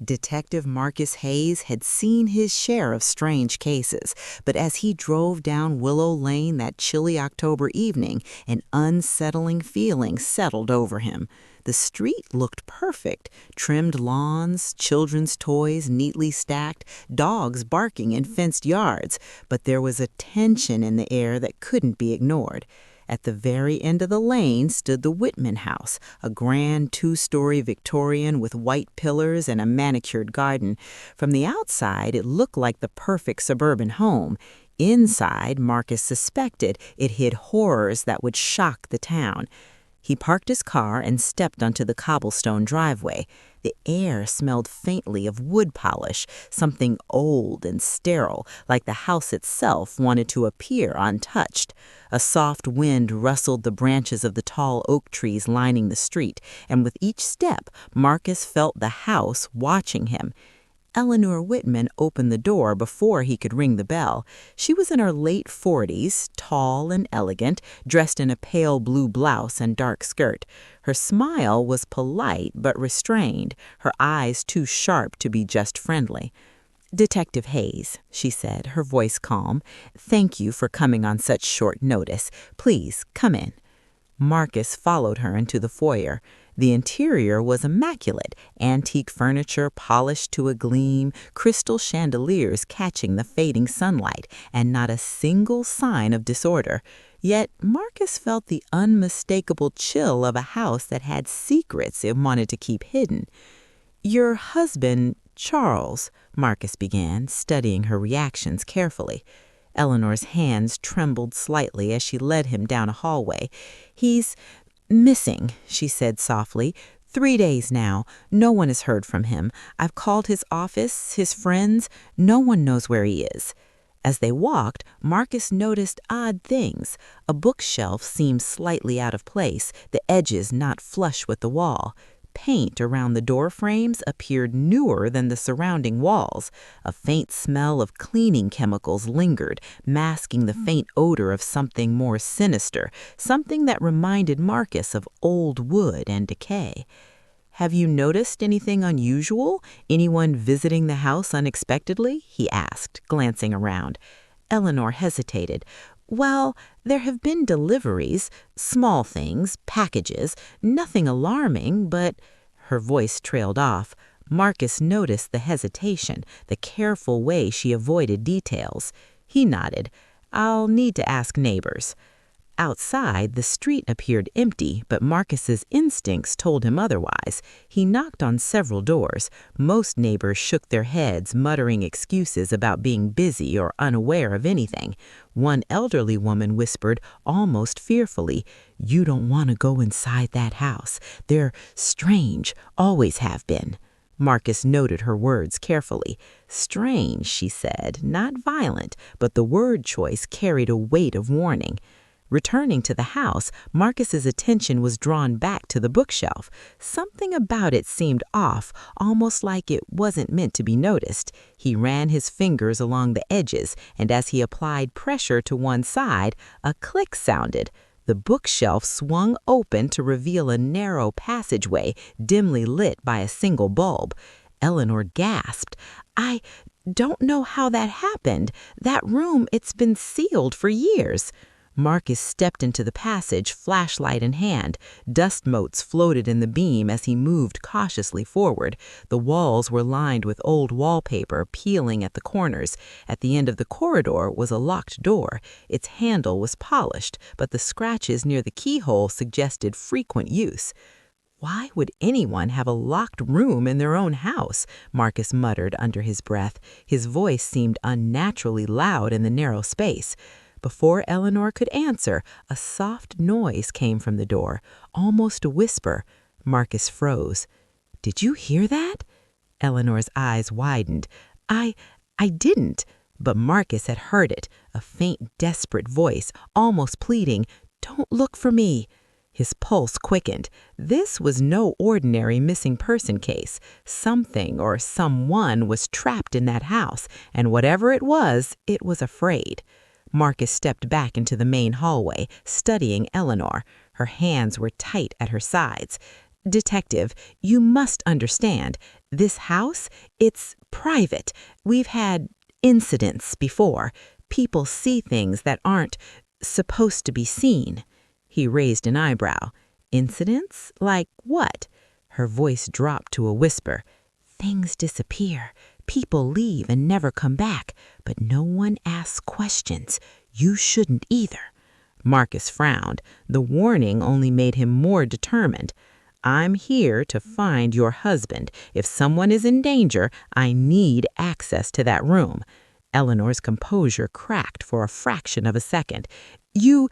Detective Marcus Hayes had seen his share of strange cases, but as he drove down Willow Lane that chilly October evening, an unsettling feeling settled over him. The street looked perfect. Trimmed lawns, children's toys neatly stacked, dogs barking in fenced yards, but there was a tension in the air that couldn't be ignored. At the very end of the lane stood the Whitman house, a grand two-story Victorian with white pillars and a manicured garden. From the outside, it looked like the perfect suburban home. Inside, Marcus suspected it hid horrors that would shock the town. He parked his car and stepped onto the cobblestone driveway. The air smelled faintly of wood polish, something old and sterile, like the house itself wanted to appear untouched. A soft wind rustled the branches of the tall oak trees lining the street, and with each step, Marcus felt the house watching him. Eleanor Whitman opened the door before he could ring the bell. She was in her late 40s, tall and elegant, dressed in a pale blue blouse and dark skirt. Her smile was polite but restrained, her eyes too sharp to be just friendly. "Detective Hayes," she said, her voice calm. "Thank you for coming on such short notice. Please, come in." Marcus followed her into the foyer. The interior was immaculate, antique furniture polished to a gleam, crystal chandeliers catching the fading sunlight, and not a single sign of disorder. Yet Marcus felt the unmistakable chill of a house that had secrets it wanted to keep hidden. "Your husband, Charles," Marcus began, studying her reactions carefully. Eleanor's hands trembled slightly as she led him down a hallway. "He's missing," she said softly. "3 days now. No one has heard from him. I've called his office, his friends. No one knows where he is." As they walked, Marcus noticed odd things. A bookshelf seemed slightly out of place, the edges not flush with the wall. Paint around the door frames appeared newer than the surrounding walls. A faint smell of cleaning chemicals lingered, masking the faint odor of something more sinister, something that reminded Marcus of old wood and decay. "Have you noticed anything unusual? Anyone visiting the house unexpectedly?" he asked, glancing around. Eleanor hesitated. "Well, there have been deliveries, small things, packages, nothing alarming, but—" Her voice trailed off. Marcus noticed the hesitation, the careful way she avoided details. He nodded. "I'll need to ask neighbors." Outside, the street appeared empty, but Marcus's instincts told him otherwise. He knocked on several doors. Most neighbors shook their heads, muttering excuses about being busy or unaware of anything. One elderly woman whispered, almost fearfully, "You don't want to go inside that house. They're strange, always have been." Marcus noted her words carefully. "Strange," she said, not violent, but the word choice carried a weight of warning. Returning to the house, Marcus's attention was drawn back to the bookshelf. Something about it seemed off, almost like it wasn't meant to be noticed. He ran his fingers along the edges, and as he applied pressure to one side, a click sounded. The bookshelf swung open to reveal a narrow passageway, dimly lit by a single bulb. Eleanor gasped. "I don't know how that happened. That room, it's been sealed for years." Marcus stepped into the passage, flashlight in hand. Dust motes floated in the beam as he moved cautiously forward. The walls were lined with old wallpaper peeling at the corners. At the end of the corridor was a locked door. Its handle was polished, but the scratches near the keyhole suggested frequent use. "Why would anyone have a locked room in their own house?" Marcus muttered under his breath. His voice seemed unnaturally loud in the narrow space. Before Eleanor could answer, a soft noise came from the door, almost a whisper. Marcus froze. "Did you hear that?" Eleanor's eyes widened. I didn't." But Marcus had heard it, a faint, desperate voice, almost pleading, "Don't look for me." His pulse quickened. This was no ordinary missing person case. Something or someone was trapped in that house, and whatever it was afraid. Marcus stepped back into the main hallway, studying Eleanor. Her hands were tight at her sides. Detective, you must understand, this house, it's private. We've had incidents before. People see things that aren't supposed to be seen. He raised an eyebrow. Incidents? Like what? Her voice dropped to a whisper. Things disappear. People leave and never come back, but no one asks questions. You shouldn't either. Marcus frowned. The warning only made him more determined. I'm here to find your husband. If someone is in danger, I need access to that room. Eleanor's composure cracked for a fraction of a second. You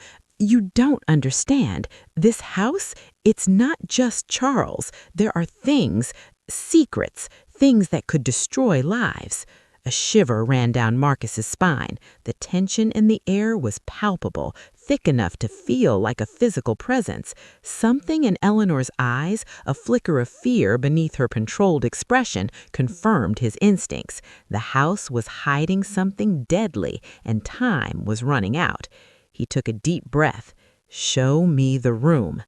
don't understand. This house, it's not just Charles. There are things, secrets, things that could destroy lives. A shiver ran down Marcus's spine. The tension in the air was palpable, thick enough to feel like a physical presence. Something in Eleanor's eyes, a flicker of fear beneath her controlled expression, confirmed his instincts. The house was hiding something deadly, and time was running out. He took a deep breath. Show me the room.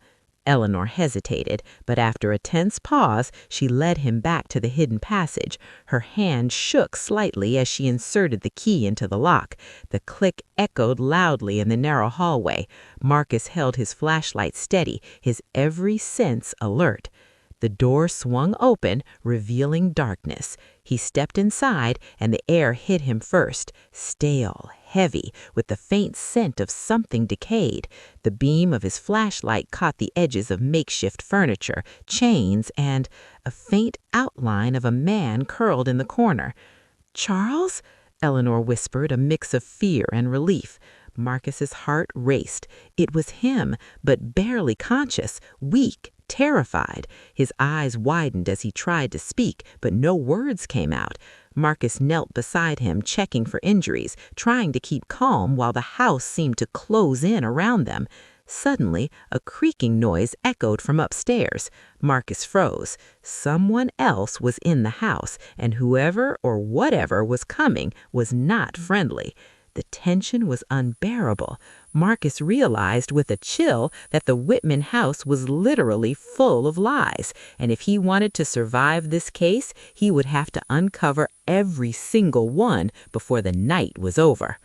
Eleanor hesitated, but after a tense pause, she led him back to the hidden passage. Her hand shook slightly as she inserted the key into the lock. The click echoed loudly in the narrow hallway. Marcus held his flashlight steady, his every sense alert. The door swung open, revealing darkness. He stepped inside, and the air hit him first, stale, heavy, with the faint scent of something decayed. The beam of his flashlight caught the edges of makeshift furniture, chains, and a faint outline of a man curled in the corner. "Charles?" Eleanor whispered, a mix of fear and relief. Marcus's heart raced. It was him, but barely conscious, weak, terrified. His eyes widened as he tried to speak, but no words came out. Marcus knelt beside him, checking for injuries, trying to keep calm while the house seemed to close in around them. Suddenly, a creaking noise echoed from upstairs. Marcus froze. Someone else was in the house, and whoever or whatever was coming was not friendly. The tension was unbearable. Marcus realized with a chill that the Whitman house was literally full of lies, and if he wanted to survive this case, he would have to uncover every single one before the night was over.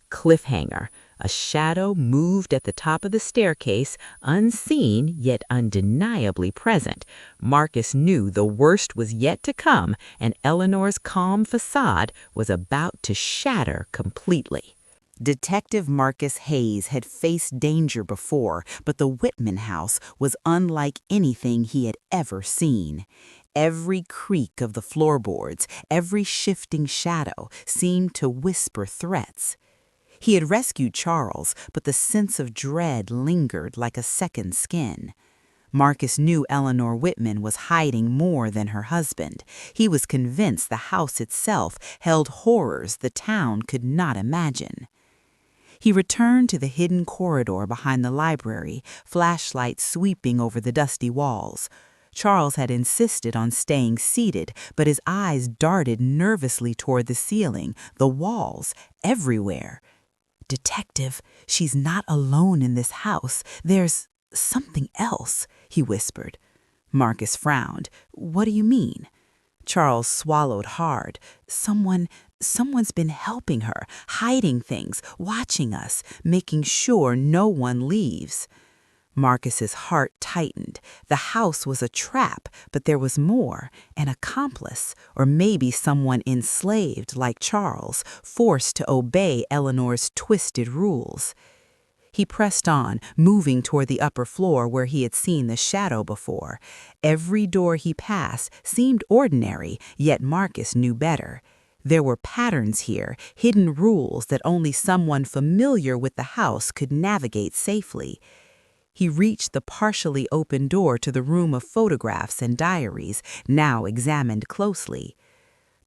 Cliffhanger. A shadow moved at the top of the staircase, unseen yet undeniably present. Marcus knew the worst was yet to come, and Eleanor's calm facade was about to shatter completely. Detective Marcus Hayes had faced danger before, but the Whitman house was unlike anything he had ever seen. Every creak of the floorboards, every shifting shadow seemed to whisper threats. He had rescued Charles, but the sense of dread lingered like a second skin. Marcus knew Eleanor Whitman was hiding more than her husband. He was convinced the house itself held horrors the town could not imagine. He returned to the hidden corridor behind the library, flashlight sweeping over the dusty walls. Charles had insisted on staying seated, but his eyes darted nervously toward the ceiling, the walls, everywhere. "Detective, she's not alone in this house. There's something else," he whispered. Marcus frowned. "What do you mean?" Charles swallowed hard. Someone's been helping her, hiding things, watching us, making sure no one leaves." Marcus's heart tightened. The house was a trap, but there was more, an accomplice, or maybe someone enslaved like Charles, forced to obey Eleanor's twisted rules. He pressed on, moving toward the upper floor where he had seen the shadow before. Every door he passed seemed ordinary, yet Marcus knew better. There were patterns here, hidden rules that only someone familiar with the house could navigate safely. He reached the partially open door to the room of photographs and diaries, now examined closely.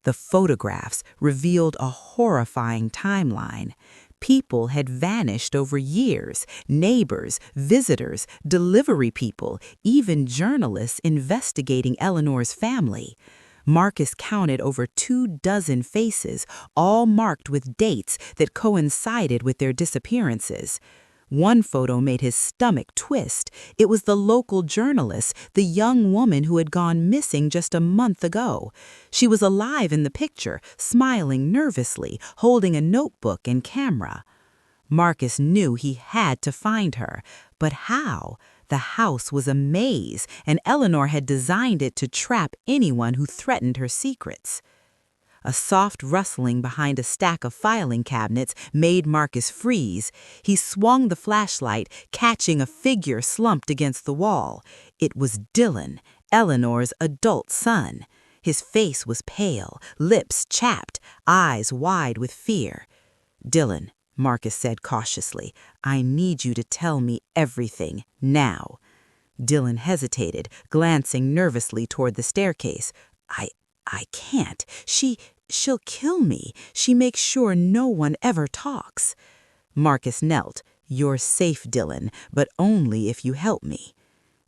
The photographs revealed a horrifying timeline. People had vanished over years, neighbors, visitors, delivery people, even journalists investigating Eleanor's family. Marcus counted over 24 faces, all marked with dates that coincided with their disappearances. One photo made his stomach twist. It was the local journalist, the young woman who had gone missing just a month ago. She was alive in the picture, smiling nervously, holding a notebook and camera. Marcus knew he had to find her, but how? The house was a maze, and Eleanor had designed it to trap anyone who threatened her secrets. A soft rustling behind a stack of filing cabinets made Marcus freeze. He swung the flashlight, catching a figure slumped against the wall. It was Dylan, Eleanor's adult son. His face was pale, lips chapped, eyes wide with fear. "Dylan," Marcus said cautiously, "I need you to tell me everything, now." Dylan hesitated, glancing nervously toward the staircase. I can't. She'll kill me. She makes sure no one ever talks." Marcus knelt. "You're safe, Dylan, but only if you help me."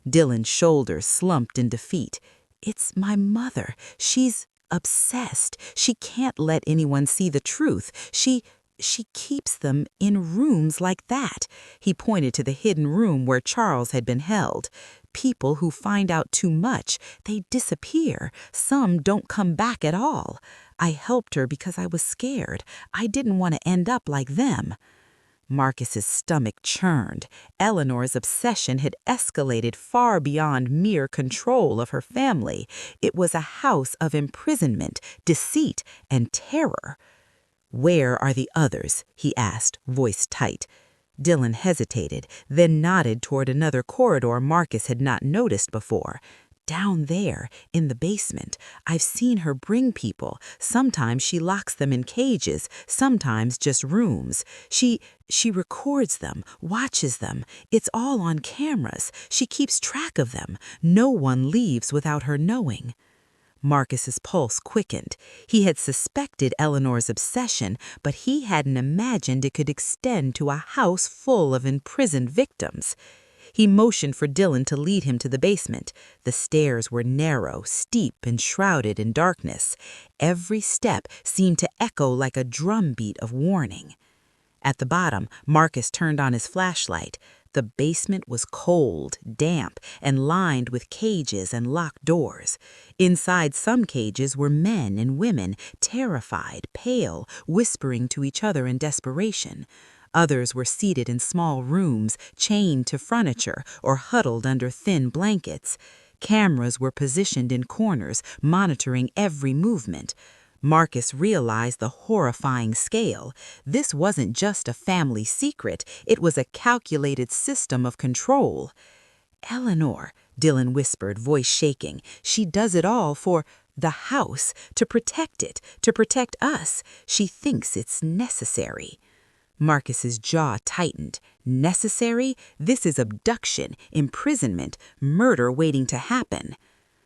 Dylan's shoulders slumped in defeat. "It's my mother. She's obsessed. She can't let anyone see the truth. She keeps them in rooms like that." He pointed to the hidden room where Charles had been held. "People who find out too much, they disappear. Some don't come back at all. I helped her because I was scared. I didn't want to end up like them." Marcus's stomach churned. Eleanor's obsession had escalated far beyond mere control of her family. It was a house of imprisonment, deceit, and terror. "Where are the others?" he asked, voice tight. Dylan hesitated, then nodded toward another corridor Marcus had not noticed before. "Down there, in the basement. I've seen her bring people. Sometimes she locks them in cages, sometimes just rooms. She records them, watches them. It's all on cameras. She keeps track of them. No one leaves without her knowing." Marcus's pulse quickened. He had suspected Eleanor's obsession, but he hadn't imagined it could extend to a house full of imprisoned victims. He motioned for Dylan to lead him to the basement. The stairs were narrow, steep, and shrouded in darkness. Every step seemed to echo like a drumbeat of warning. At the bottom, Marcus turned on his flashlight. The basement was cold, damp, and lined with cages and locked doors. Inside some cages were men and women, terrified, pale, whispering to each other in desperation. Others were seated in small rooms, chained to furniture, or huddled under thin blankets. Cameras were positioned in corners, monitoring every movement. Marcus realized the horrifying scale. This wasn't just a family secret, it was a calculated system of control. "Eleanor," Dylan whispered, voice shaking, "she does it all for the house, to protect it, to protect us. She thinks it's necessary." Marcus's jaw tightened. Necessary? This is abduction, imprisonment, murder waiting to happen.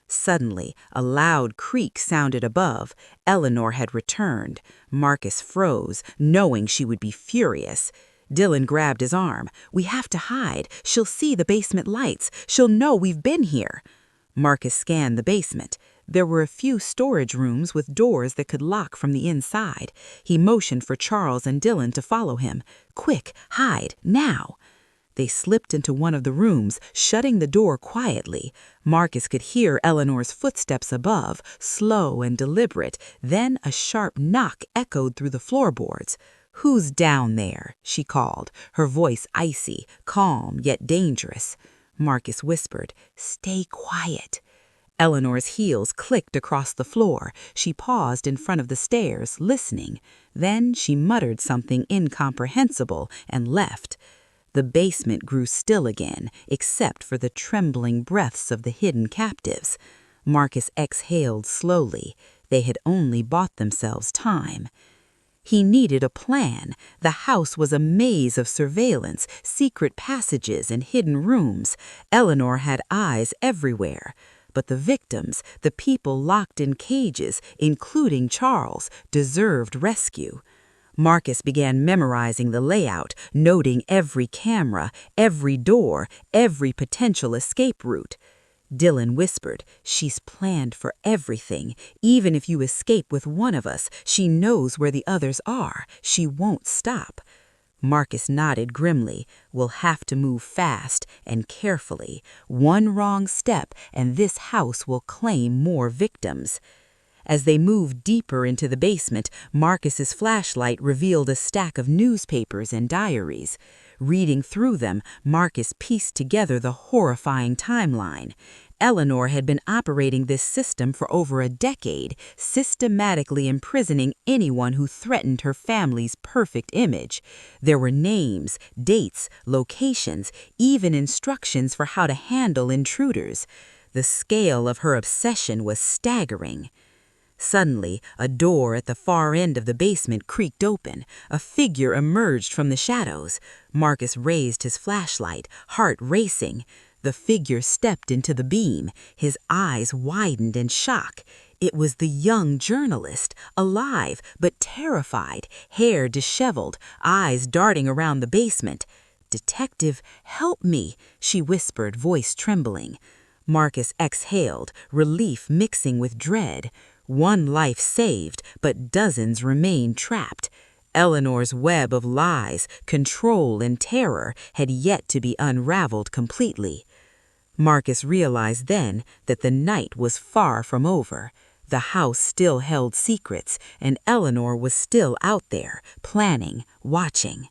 Suddenly, a loud creak sounded above. Eleanor had returned. Marcus froze, knowing she would be furious. Dylan grabbed his arm. "We have to hide. She'll see the basement lights. She'll know we've been here." Marcus scanned the basement. There were a few storage rooms with doors that could lock from the inside. He motioned for Charles and Dylan to follow him. "Quick, hide, now." They slipped into one of the rooms, shutting the door quietly. Marcus could hear Eleanor's footsteps above, slow and deliberate. Then a sharp knock echoed through the floorboards. "Who's down there?" she called, her voice icy, calm yet dangerous. Marcus whispered, "Stay quiet." Eleanor's heels clicked across the floor. She paused in front of the stairs, listening. Then she muttered something incomprehensible and left. The basement grew still again, except for the trembling breaths of the hidden captives. Marcus exhaled slowly. They had only bought themselves time. He needed a plan. The house was a maze of surveillance, secret passages, and hidden rooms. Eleanor had eyes everywhere. But the victims, the people locked in cages, including Charles, deserved rescue. Marcus began memorizing the layout, noting every camera, every door, every potential escape route. Dylan whispered, "She's planned for everything. Even if you escape with one of us, she knows where the others are. She won't stop." Marcus nodded grimly. "We'll have to move fast and carefully. One wrong step and this house will claim more victims." As they moved deeper into the basement, Marcus's flashlight revealed a stack of newspapers and diaries. Reading through them, Marcus pieced together the horrifying timeline. Eleanor had been operating this system for over a decade, systematically imprisoning anyone who threatened her family's perfect image. There were names, dates, locations, even instructions for how to handle intruders. The scale of her obsession was staggering. Suddenly, a door at the far end of the basement creaked open. A figure emerged from the shadows. Marcus raised his flashlight, heart racing. The figure stepped into the beam. His eyes widened in shock. It was the young journalist, alive but terrified, hair disheveled, eyes darting around the basement. "Detective, help me," she whispered, voice trembling. Marcus exhaled, relief mixing with dread. One life saved, but dozens remained trapped. Eleanor's web of lies, control, and terror had yet to be unraveled completely. Marcus realized then that the night was far from over. The house still held secrets, and Eleanor was still out there, planning, watching.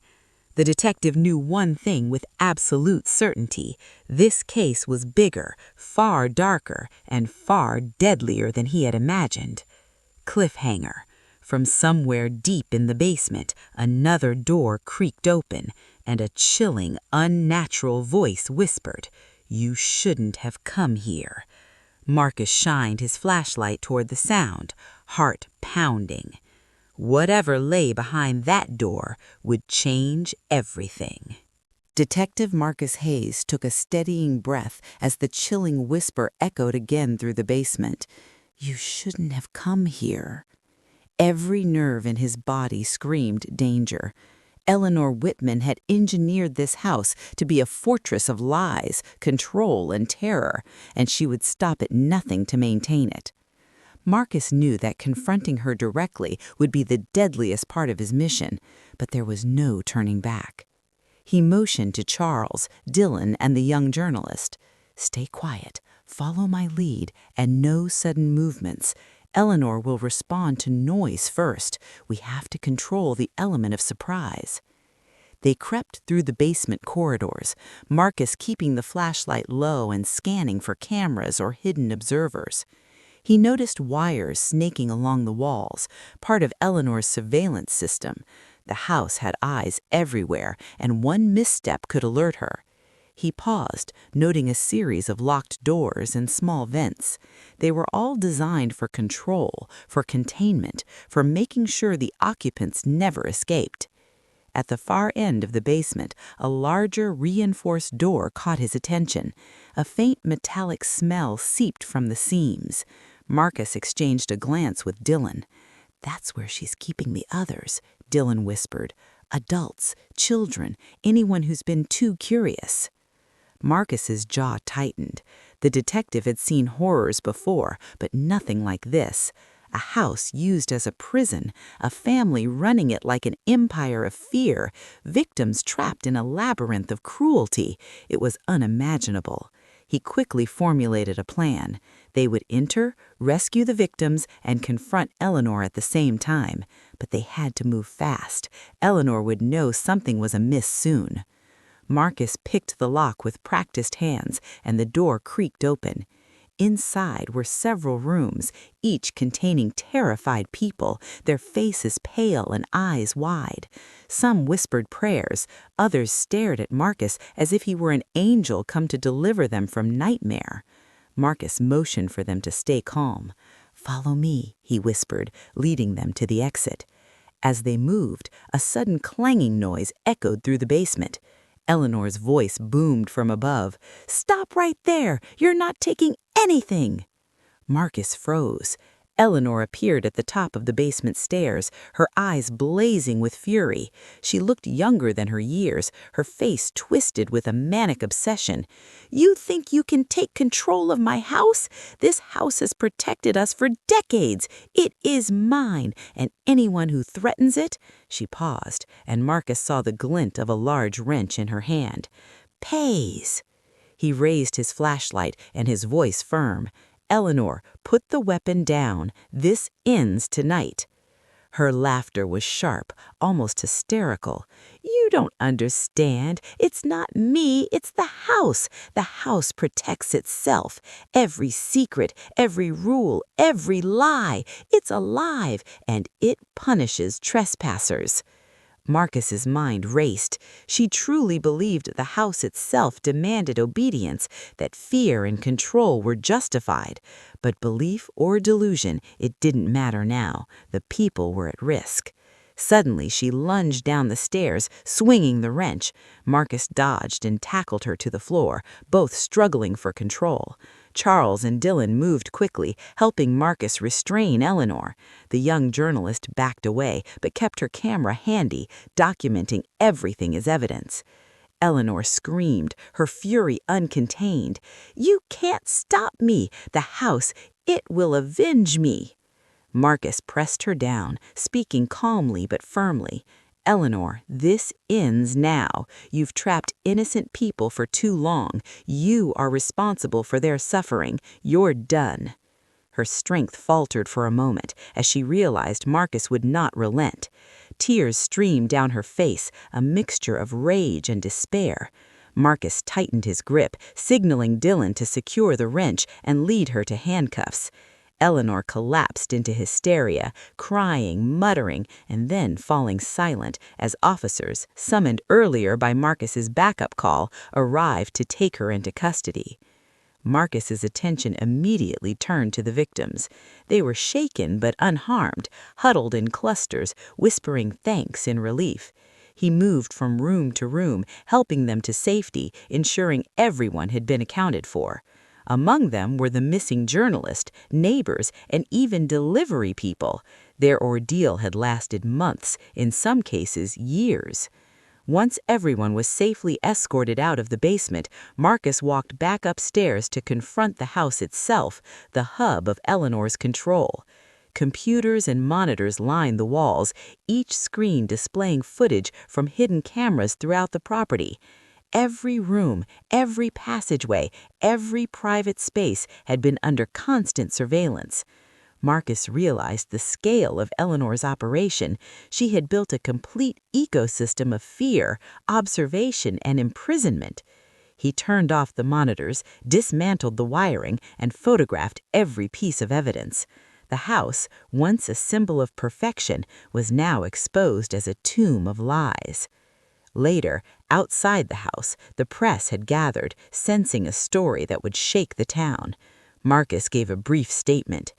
The detective knew one thing with absolute certainty. This case was bigger, far darker, and far deadlier than he had imagined. Cliffhanger. From somewhere deep in the basement, another door creaked open, and a chilling, unnatural voice whispered, "You shouldn't have come here." Marcus shined his flashlight toward the sound, heart pounding. Whatever lay behind that door would change everything. Detective Marcus Hayes took a steadying breath as the chilling whisper echoed again through the basement. "You shouldn't have come here." Every nerve in his body screamed danger. Eleanor Whitman had engineered this house to be a fortress of lies, control, and terror, and she would stop at nothing to maintain it. Marcus knew that confronting her directly would be the deadliest part of his mission, but there was no turning back. He motioned to Charles, Dylan, and the young journalist. "Stay quiet, follow my lead, and no sudden movements. Eleanor will respond to noise first. We have to control the element of surprise." They crept through the basement corridors, Marcus keeping the flashlight low and scanning for cameras or hidden observers. He noticed wires snaking along the walls, part of Eleanor's surveillance system. The house had eyes everywhere, and one misstep could alert her. He paused, noting a series of locked doors and small vents. They were all designed for control, for containment, for making sure the occupants never escaped. At the far end of the basement, a larger, reinforced door caught his attention. A faint metallic smell seeped from the seams. Marcus exchanged a glance with Dylan. "That's where she's keeping the others," Dylan whispered. "Adults, children, anyone who's been too curious." Marcus's jaw tightened. The detective had seen horrors before, but nothing like this. A house used as a prison, a family running it like an empire of fear, victims trapped in a labyrinth of cruelty. It was unimaginable. He quickly formulated a plan. They would enter, rescue the victims, and confront Eleanor at the same time. But they had to move fast. Eleanor would know something was amiss soon. Marcus picked the lock with practiced hands, and the door creaked open. Inside were several rooms, each containing terrified people, their faces pale and eyes wide. Some whispered prayers, others stared at Marcus as if he were an angel come to deliver them from nightmare. Marcus motioned for them to stay calm. "Follow me," he whispered, leading them to the exit. As they moved, a sudden clanging noise echoed through the basement. Eleanor's voice boomed from above. "Stop right there! You're not taking anything!" Marcus froze. Eleanor appeared at the top of the basement stairs, her eyes blazing with fury. She looked younger than her years, her face twisted with a manic obsession. "You think you can take control of my house? This house has protected us for decades. It is mine, and anyone who threatens it—" She paused, and Marcus saw the glint of a large wrench in her hand. "Pays." He raised his flashlight and his voice firm. "Eleanor, put the weapon down. This ends tonight." Her laughter was sharp, almost hysterical. "You don't understand. It's not me, it's the house. The house protects itself. Every secret, every rule, every lie. It's alive, and it punishes trespassers." Marcus's mind raced. She truly believed the house itself demanded obedience, that fear and control were justified. But belief or delusion, it didn't matter now. The people were at risk. Suddenly, she lunged down the stairs, swinging the wrench. Marcus dodged and tackled her to the floor, both struggling for control. Charles and Dylan moved quickly, helping Marcus restrain Eleanor. The young journalist backed away, but kept her camera handy, documenting everything as evidence. Eleanor screamed, her fury uncontained. "You can't stop me! The house, it will avenge me!" Marcus pressed her down, speaking calmly but firmly. "Eleanor, this ends now. You've trapped innocent people for too long. You are responsible for their suffering. You're done." Her strength faltered for a moment as she realized Marcus would not relent. Tears streamed down her face, a mixture of rage and despair. Marcus tightened his grip, signaling Dylan to secure the wrench and lead her to handcuffs. Eleanor collapsed into hysteria, crying, muttering, and then falling silent as officers, summoned earlier by Marcus's backup call, arrived to take her into custody. Marcus's attention immediately turned to the victims. They were shaken but unharmed, huddled in clusters, whispering thanks in relief. He moved from room to room, helping them to safety, ensuring everyone had been accounted for. Among them were the missing journalist, neighbors, and even delivery people. Their ordeal had lasted months, in some cases years. Once everyone was safely escorted out of the basement, Marcus walked back upstairs to confront the house itself, the hub of Eleanor's control. Computers and monitors lined the walls, each screen displaying footage from hidden cameras throughout the property. Every room, every passageway, every private space had been under constant surveillance. Marcus realized the scale of Eleanor's operation. She had built a complete ecosystem of fear, observation, and imprisonment. He turned off the monitors, dismantled the wiring, and photographed every piece of evidence. The house, once a symbol of perfection, was now exposed as a tomb of lies. Later, outside the house, the press had gathered, sensing a story that would shake the town. Marcus gave a brief statement.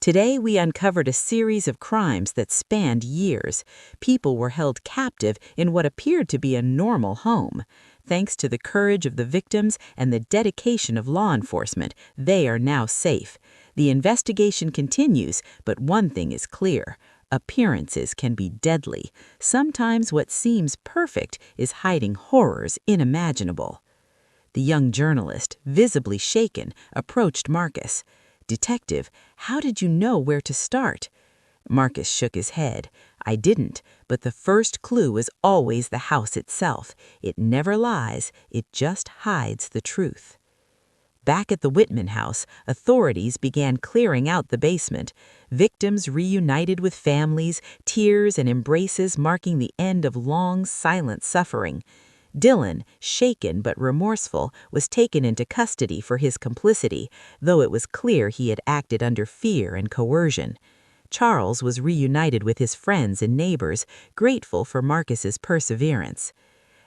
"Today we uncovered a series of crimes that spanned years. People were held captive in what appeared to be a normal home. Thanks to the courage of the victims and the dedication of law enforcement, they are now safe. The investigation continues, but one thing is clear. Appearances can be deadly. Sometimes what seems perfect is hiding horrors unimaginable." The young journalist, visibly shaken, approached Marcus. "Detective, how did you know where to start?" Marcus shook his head. "I didn't, but the first clue is always the house itself. It never lies, it just hides the truth." Back at the Whitman house, authorities began clearing out the basement. Victims reunited with families, tears and embraces marking the end of long, silent suffering. Dylan, shaken but remorseful, was taken into custody for his complicity, though it was clear he had acted under fear and coercion. Charles was reunited with his friends and neighbors, grateful for Marcus's perseverance.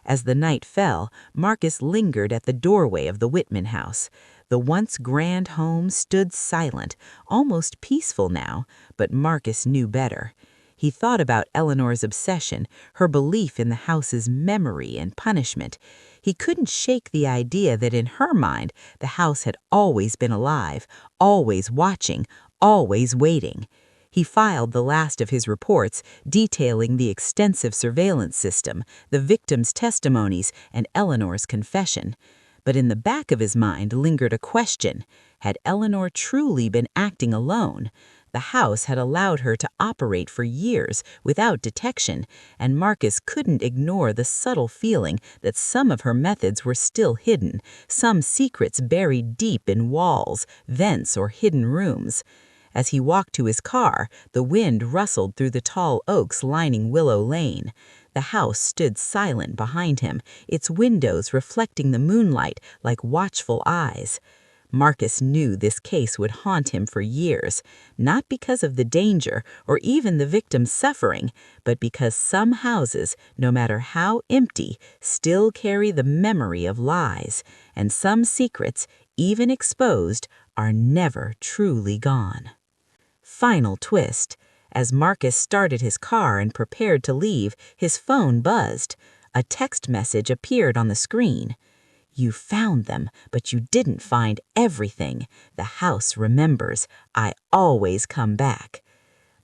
As the night fell, Marcus lingered at the doorway of the Whitman house. The once grand home stood silent, almost peaceful now, but Marcus knew better. He thought about Eleanor's obsession, her belief in the house's memory and punishment. He couldn't shake the idea that in her mind, the house had always been alive, always watching, always waiting. He filed the last of his reports detailing the extensive surveillance system, the victim's testimonies, and Eleanor's confession. But in the back of his mind lingered a question. Had Eleanor truly been acting alone? The house had allowed her to operate for years without detection, and Marcus couldn't ignore the subtle feeling that some of her methods were still hidden, some secrets buried deep in walls, vents, or hidden rooms. As he walked to his car, the wind rustled through the tall oaks lining Willow Lane. The house stood silent behind him, its windows reflecting the moonlight like watchful eyes. Marcus knew this case would haunt him for years, not because of the danger or even the victim's suffering, but because some houses, no matter how empty, still carry the memory of lies, and some secrets, even exposed, are never truly gone. Final twist. As Marcus started his car and prepared to leave, his phone buzzed. A text message appeared on the screen. "You found them, but you didn't find everything. The house remembers. I always come back."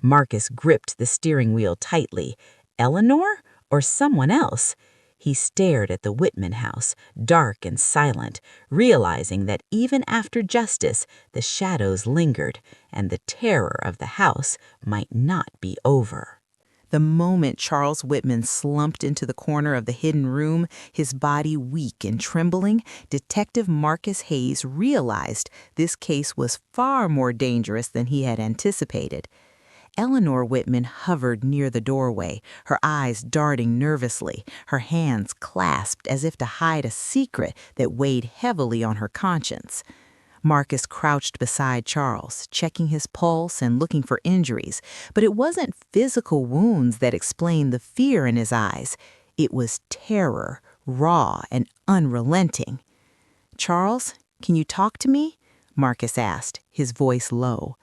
Marcus gripped the steering wheel tightly. Eleanor or someone else? He stared at the Whitman house, dark and silent, realizing that even after justice, the shadows lingered, and the terror of the house might not be over. The moment Charles Whitman slumped into the corner of the hidden room, his body weak and trembling, Detective Marcus Hayes realized this case was far more dangerous than he had anticipated. Eleanor Whitman hovered near the doorway, her eyes darting nervously, her hands clasped as if to hide a secret that weighed heavily on her conscience. Marcus crouched beside Charles, checking his pulse and looking for injuries, but it wasn't physical wounds that explained the fear in his eyes. It was terror, raw and unrelenting. "Charles, can you talk to me?" Marcus asked, his voice low.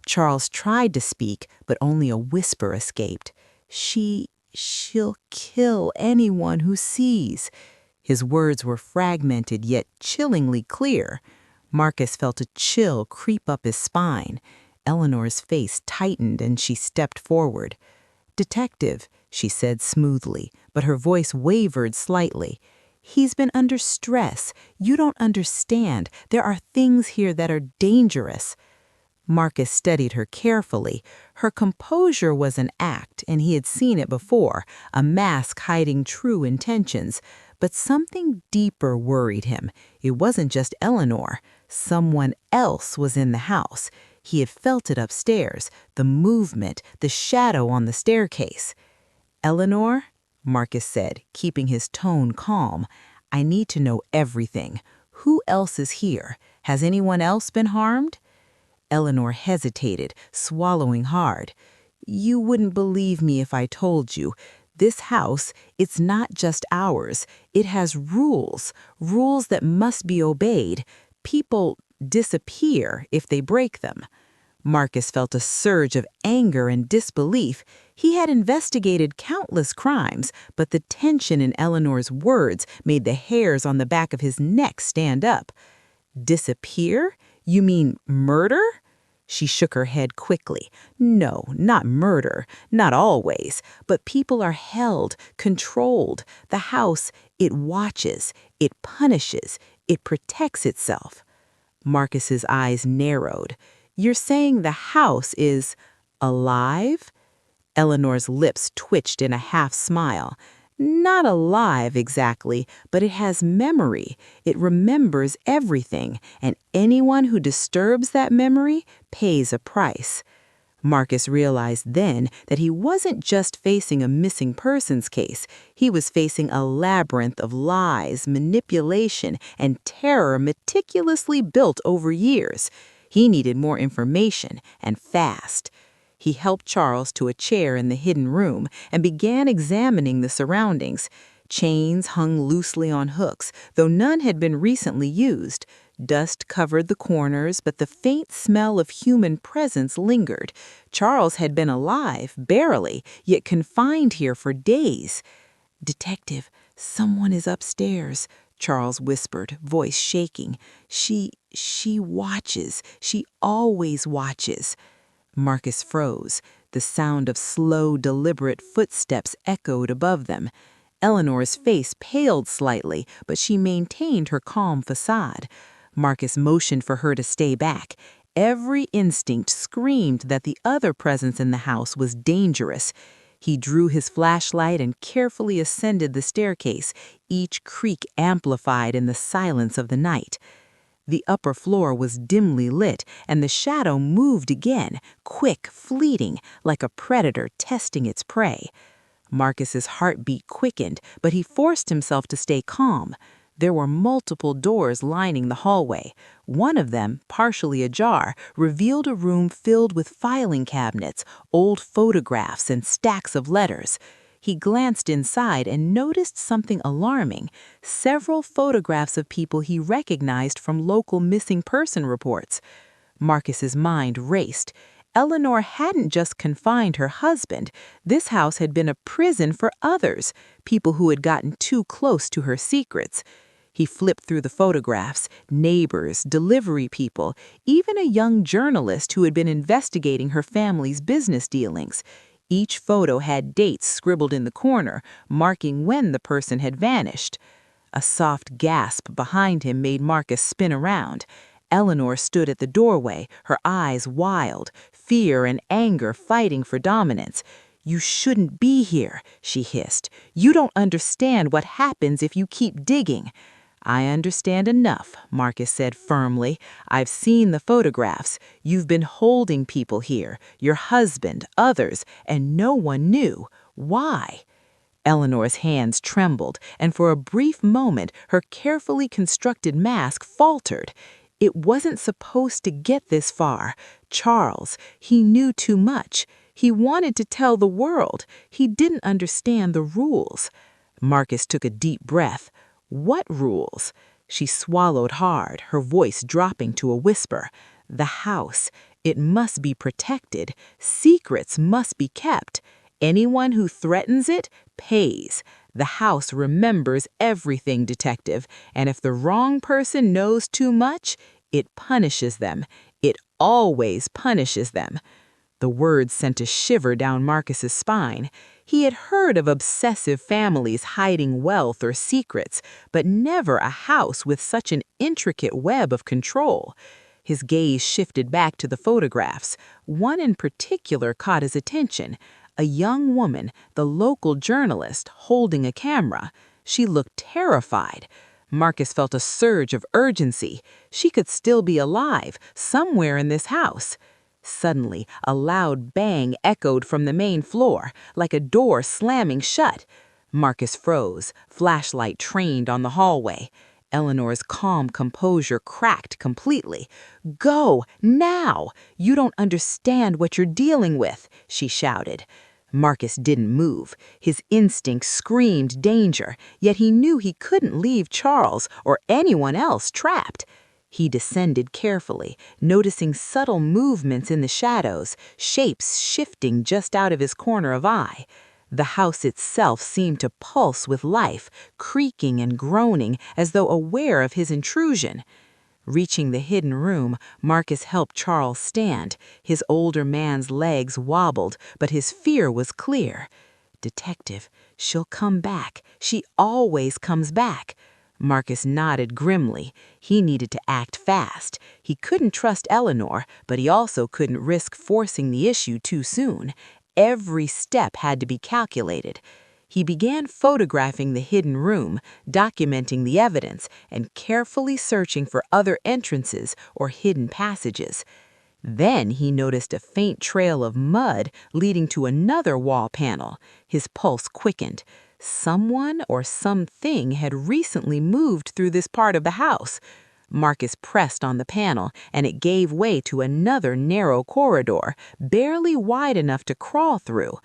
Charles tried to speak, but only a whisper escaped. She'll kill anyone who sees." His words were fragmented yet chillingly clear. Marcus felt a chill creep up his spine. Eleanor's face tightened and she stepped forward. "Detective," she said smoothly, but her voice wavered slightly. "He's been under stress. You don't understand. There are things here that are dangerous." Marcus studied her carefully. Her composure was an act, and he had seen it before, a mask hiding true intentions. But something deeper worried him. It wasn't just Eleanor. Someone else was in the house. He had felt it upstairs, the movement, the shadow on the staircase. "Eleanor," Marcus said, keeping his tone calm, "I need to know everything. Who else is here? Has anyone else been harmed?" Eleanor hesitated, swallowing hard. "You wouldn't believe me if I told you. This house, it's not just ours. It has rules, rules that must be obeyed. People disappear if they break them." Marcus felt a surge of anger and disbelief. He had investigated countless crimes, but the tension in Eleanor's words made the hairs on the back of his neck stand up. "Disappear? You mean murder?" She shook her head quickly. "No, not murder, not always, but people are held, controlled. The house, it watches, it punishes, it protects itself." Marcus's eyes narrowed. "You're saying the house is alive?" Eleanor's lips twitched in a half smile. "Not alive exactly, but it has memory. It remembers everything, and anyone who disturbs that memory pays a price." Marcus realized then that he wasn't just facing a missing persons case. He was facing a labyrinth of lies, manipulation, and terror meticulously built over years. He needed more information, and fast. He helped Charles to a chair in the hidden room and began examining the surroundings. Chains hung loosely on hooks, though none had been recently used. Dust covered the corners, but the faint smell of human presence lingered. Charles had been alive, barely, yet confined here for days. "Detective, someone is upstairs," Charles whispered, voice shaking. She watches. She always watches." Marcus froze. The sound of slow, deliberate footsteps echoed above them. Eleanor's face paled slightly, but she maintained her calm facade. Marcus motioned for her to stay back. Every instinct screamed that the other presence in the house was dangerous. He drew his flashlight and carefully ascended the staircase, each creak amplified in the silence of the night. The upper floor was dimly lit, and the shadow moved again, quick, fleeting, like a predator testing its prey. Marcus's heartbeat quickened, but he forced himself to stay calm. There were multiple doors lining the hallway. One of them, partially ajar, revealed a room filled with filing cabinets, old photographs, and stacks of letters. He glanced inside and noticed something alarming: several photographs of people he recognized from local missing person reports. Marcus's mind raced. Eleanor hadn't just confined her husband. This house had been a prison for others, people who had gotten too close to her secrets. He flipped through the photographs: neighbors, delivery people, even a young journalist who had been investigating her family's business dealings. Each photo had dates scribbled in the corner, marking when the person had vanished. A soft gasp behind him made Marcus spin around. Eleanor stood at the doorway, her eyes wild, fear and anger fighting for dominance. "You shouldn't be here," she hissed. "You don't understand what happens if you keep digging." "I understand enough," Marcus said firmly. "I've seen the photographs. You've been holding people here, your husband, others, and no one knew. Why?" Eleanor's hands trembled, and for a brief moment her carefully constructed mask faltered. It wasn't supposed to get this far. Charles, he knew too much. He wanted to tell the world. He didn't understand the rules. Marcus took a deep breath. What rules? She swallowed hard, her voice dropping to a whisper. The house. It must be protected. Secrets must be kept. Anyone who threatens it pays. The house remembers everything, detective, and if the wrong person knows too much, it punishes them. It always punishes them. The words sent a shiver down Marcus's spine. He had heard of obsessive families hiding wealth or secrets, but never a house with such an intricate web of control. His gaze shifted back to the photographs. One in particular caught his attention. A young woman, the local journalist, holding a camera. She looked terrified. Marcus felt a surge of urgency. She could still be alive, somewhere in this house. Suddenly, a loud bang echoed from the main floor, like a door slamming shut. Marcus froze, flashlight trained on the hallway. Eleanor's calm composure cracked completely. "Go, now! You don't understand what you're dealing with," she shouted. Marcus didn't move. His instinct screamed danger, yet he knew he couldn't leave Charles or anyone else trapped. He descended carefully, noticing subtle movements in the shadows, shapes shifting just out of his corner of eye. The house itself seemed to pulse with life, creaking and groaning as though aware of his intrusion. Reaching the hidden room, Marcus helped Charles stand. His older man's legs wobbled, but his fear was clear. "Detective, she'll come back. She always comes back." Marcus nodded grimly. He needed to act fast. He couldn't trust Eleanor, but he also couldn't risk forcing the issue too soon. Every step had to be calculated. He began photographing the hidden room, documenting the evidence, and carefully searching for other entrances or hidden passages. Then he noticed a faint trail of mud leading to another wall panel. His pulse quickened. Someone or something had recently moved through this part of the house. Marcus pressed on the panel, and it gave way to another narrow corridor, barely wide enough to crawl through.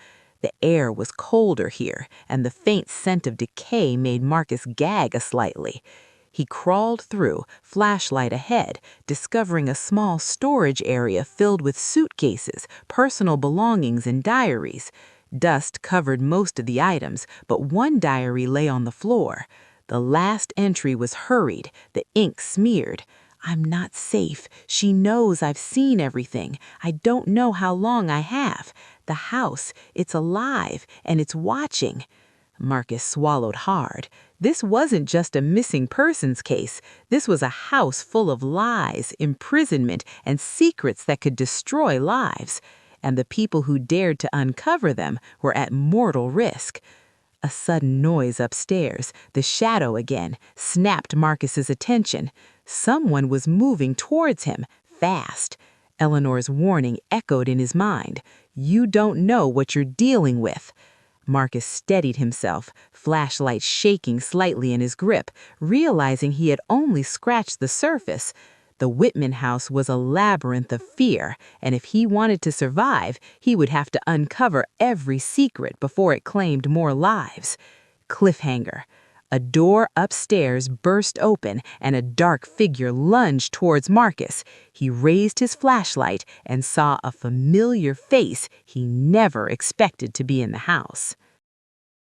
The air was colder here, and the faint scent of decay made Marcus gag slightly. He crawled through, flashlight ahead, discovering a small storage area filled with suitcases, personal belongings, and diaries. Dust covered most of the items, but one diary lay on the floor. The last entry was hurried, the ink smeared. "I'm not safe. She knows I've seen everything. I don't know how long I have. The house, it's alive, and it's watching." Marcus swallowed hard. This wasn't just a missing persons case. This was a house full of lies, imprisonment, and secrets that could destroy lives. And the people who dared to uncover them were at mortal risk. A sudden noise upstairs, the shadow again, snapped Marcus's attention. Someone was moving towards him, fast. Eleanor's warning echoed in his mind. "You don't know what you're dealing with." Marcus steadied himself, flashlight shaking slightly in his grip, realizing he had only scratched the surface. The Whitman house was a labyrinth of fear, and if he wanted to survive, he would have to uncover every secret before it claimed more lives. Cliffhanger. A door upstairs burst open and a dark figure lunged towards Marcus. He raised his flashlight and saw a familiar face he never expected to be in the house.